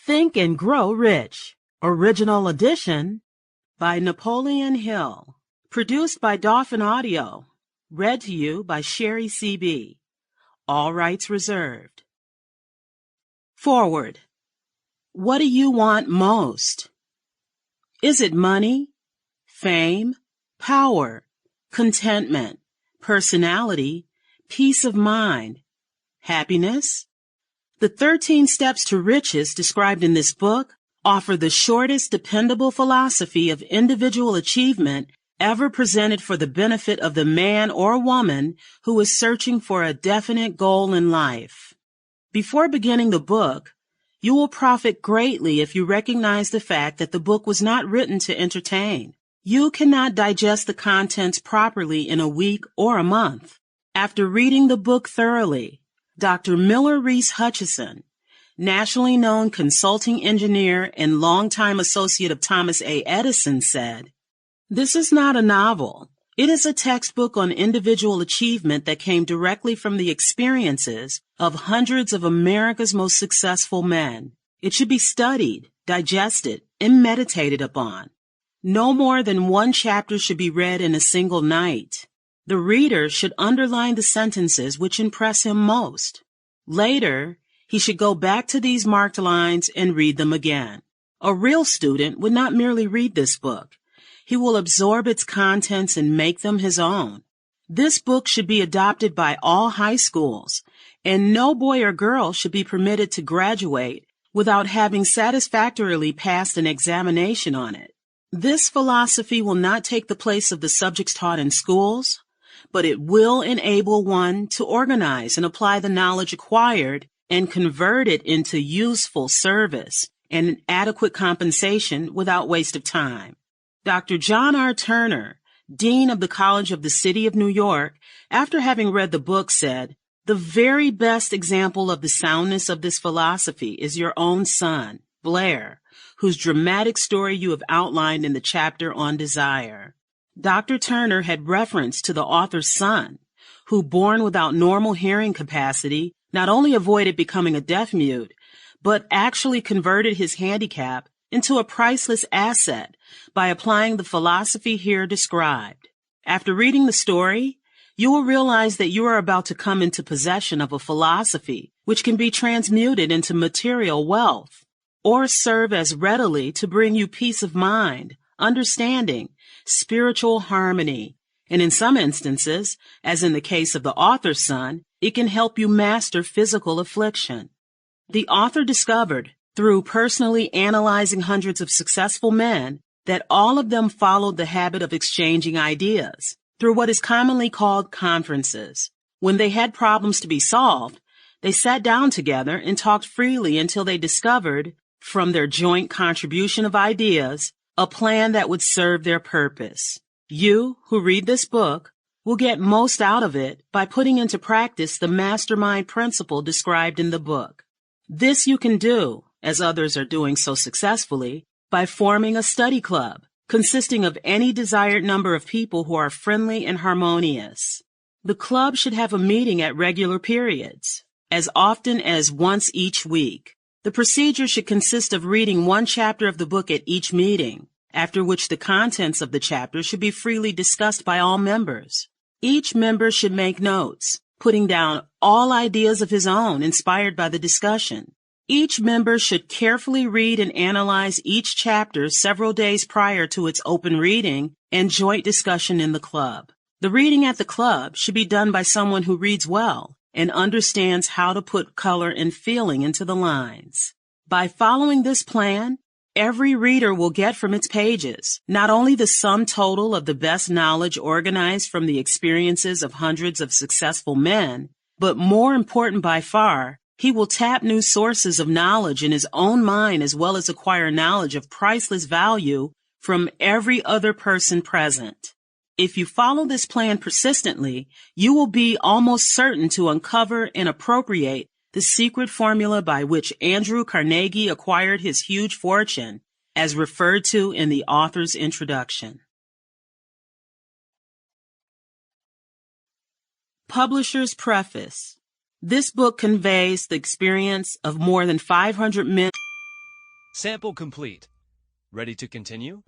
Think and Grow Rich. Original edition by Napoleon Hill. Produced by Dolphin Audio. Read to you by Sherrie Seabee. All rights reserved. Forward. What do you want most? Is it money, fame, power, contentment, personality, peace of mind, happiness? The 13 steps to riches described in this book offer the shortest, dependable philosophy of individual achievement ever presented for the benefit of the man or woman who is searching for a definite goal in life. Before beginning the book, you will profit greatly if you recognize the fact that the book was not written to entertain. You cannot digest the contents properly in a week or a month. After reading the book thoroughly, Dr. Miller Reese Hutchison, nationally known consulting engineer and longtime associate of Thomas A. Edison, said, "This is not a novel. It is a textbook on individual achievement that came directly from the experiences of hundreds of America's most successful men. It should be studied, digested, and meditated upon. No more than one chapter should be read in a single night. The reader should underline the sentences which impress him most. Later, he should go back to these marked lines and read them again. A real student would not merely read this book. He will absorb its contents and make them his own. This book should be adopted by all high schools, and no boy or girl should be permitted to graduate without having satisfactorily passed an examination on it. This philosophy will not take the place of the subjects taught in schools, but it will enable one to organize and apply the knowledge acquired and convert it into useful service and adequate compensation without waste of time." Dr. John R. Turner, Dean of the College of the City of New York, after having read the book said, "The very best example of the soundness of this philosophy is your own son, Blair, whose dramatic story you have outlined in the chapter on desire." Dr. Turner had reference to the author's son, who, born without normal hearing capacity, not only avoided becoming a deaf-mute, but actually converted his handicap into a priceless asset by applying the philosophy here described. After reading the story, you will realize that you are about to come into possession of a philosophy which can be transmuted into material wealth, or serve as readily to bring you peace of mind, understanding, spiritual harmony, and in some instances, as in the case of the author's son, it can help you master physical affliction. The author discovered, through personally analyzing hundreds of successful men, that all of them followed the habit of exchanging ideas through what is commonly called conferences. When they had problems to be solved, they sat down together and talked freely until they discovered, from their joint contribution of ideas, a plan that would serve their purpose. You, who read this book, will get most out of it by putting into practice the mastermind principle described in the book. This you can do, as others are doing so successfully, by forming a study club consisting of any desired number of people who are friendly and harmonious. The club should have a meeting at regular periods, as often as once each week. The procedure should consist of reading one chapter of the book at each meeting, after which the contents of the chapter should be freely discussed by all members. Each member should make notes, putting down all ideas of his own inspired by the discussion. Each member should carefully read and analyze each chapter several days prior to its open reading and joint discussion in the club. The reading at the club should be done by someone who reads well and understands how to put color and feeling into the lines. By following this plan, every reader will get from its pages not only the sum total of the best knowledge organized from the experiences of hundreds of successful men, but more important by far, he will tap new sources of knowledge in his own mind as well as acquire knowledge of priceless value from every other person present. If you follow this plan persistently, you will be almost certain to uncover and appropriate the secret formula by which Andrew Carnegie acquired his huge fortune, as referred to in the author's introduction. Publisher's Preface. This book conveys the experience of more than 500 men Sample complete. Ready to continue?